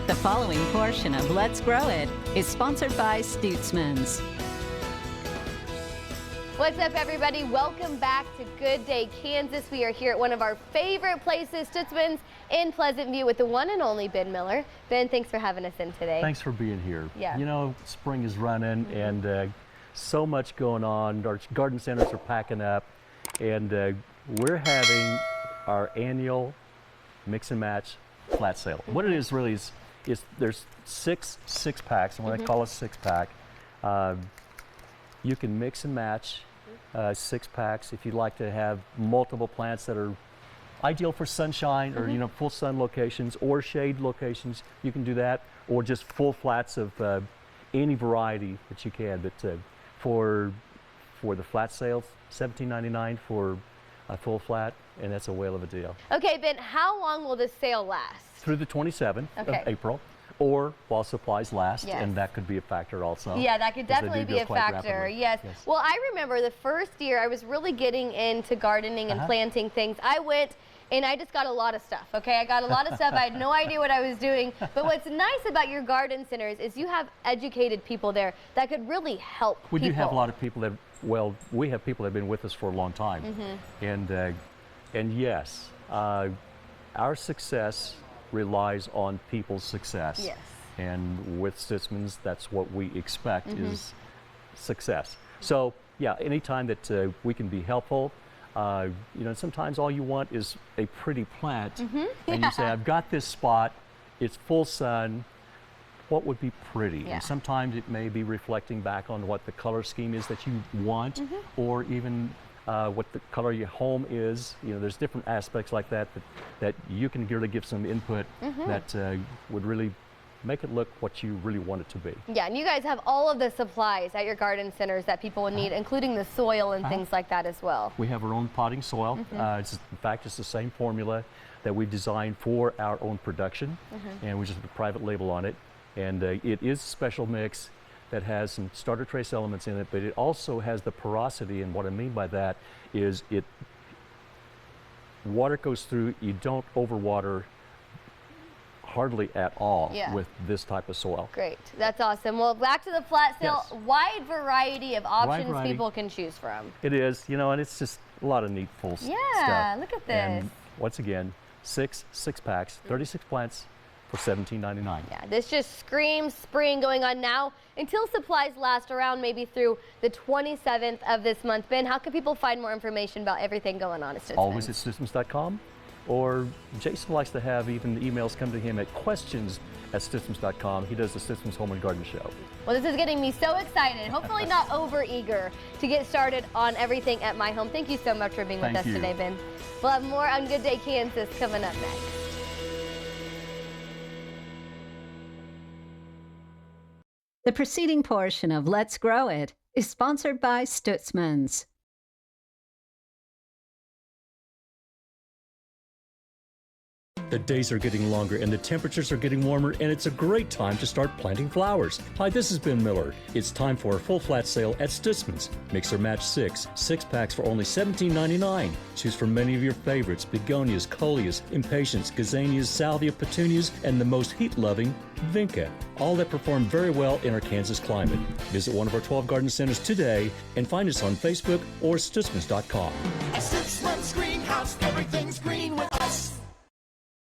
The following portion of Let's Grow It is sponsored by Stutzman's. What's up, everybody? Welcome back to Good Day, Kansas. We are here at one of our favorite places, Stutzman's in Pleasant View, with the one and only Ben Miller. Ben, thanks for having us in today. Thanks for being here. Yeah. You know, spring is running and so much going on. Our garden centers are packing up, and we're having our annual mix and match flat sale. What it is really is there's six packs, and when I call a 6-pack, you can mix and match 6 packs if you'd like to have multiple plants that are ideal for sunshine or full sun locations or shade locations. You can do that, or just full flats of any variety that you can. But for the flat sale, $17.99 for a full flat, and that's a whale of a deal. Okay, Ben, how long will this sale last? Through the 27th Okay. of April, or while supplies last, Yes. and that could be a factor also. Yeah, that could 'cause they definitely do be go a quite factor. rapidly. Yes. Yes. Well, I remember the first year I was really getting into gardening and planting things. I went and I just got a lot of stuff, okay? I got a lot of stuff. I had no idea what I was doing. But what's nice about your garden centers is you have educated people there that could really help We people. do have a lot of people that, well, we have people that have been with us for a long time. And yes, our success relies on people's success. Yes. And with Stutzman's, that's what we expect is success. So yeah, anytime that we can be helpful, sometimes all you want is a pretty plant, and you say, I've got this spot, it's full sun, what would be pretty? Yeah. And sometimes it may be reflecting back on what the color scheme is that you want, or even what the color of your home is. There's different aspects like that you can really give some input that would really make it look what you really want it to be. Yeah, and you guys have all of the supplies at your garden centers that people would need, including the soil and things like that as well. We have our own potting soil. In fact, it's the same formula that we designed for our own production, and we just put a private label on it. And it is a special mix that has some starter trace elements in it, but it also has the porosity, and what I mean by that is water goes through, you don't overwater hardly at all with this type of soil. Great, that's awesome. Well, back to the flat sale, Yes. wide variety of options variety. people can choose from. It is, and it's just a lot of neat full stuff. Yeah, look at this. And once again, six packs, 36 plants for $17.99. Yeah, this just screams spring going on now until supplies last around maybe through the 27th of this month. Ben, how can people find more information about everything going on at Stutzman's? Always at Stutzmans.com, or Jason likes to have even emails come to him at questions@Stutzmans.com. He does the Stutzmans Home and Garden Show. Well, this is getting me so excited, hopefully not over eager to get started on everything at my home. Thank you so much for being with Thank us you. today, Ben. We'll have more on Good Day Kansas coming up next. The preceding portion of Let's Grow It is sponsored by Stutzman's. The days are getting longer and the temperatures are getting warmer, and it's a great time to start planting flowers. Hi, this is Ben Miller. It's time for a full flat sale at Stutzman's. Mix or match 6 packs for only $17.99. Choose from many of your favorites: begonias, coleus, impatiens, gazanias, salvia, petunias, and the most heat-loving, vinca. All that perform very well in our Kansas climate. Visit one of our 12 garden centers today and find us on Facebook or Stutzmans.com. A Stutzman's greenhouse, everything's green with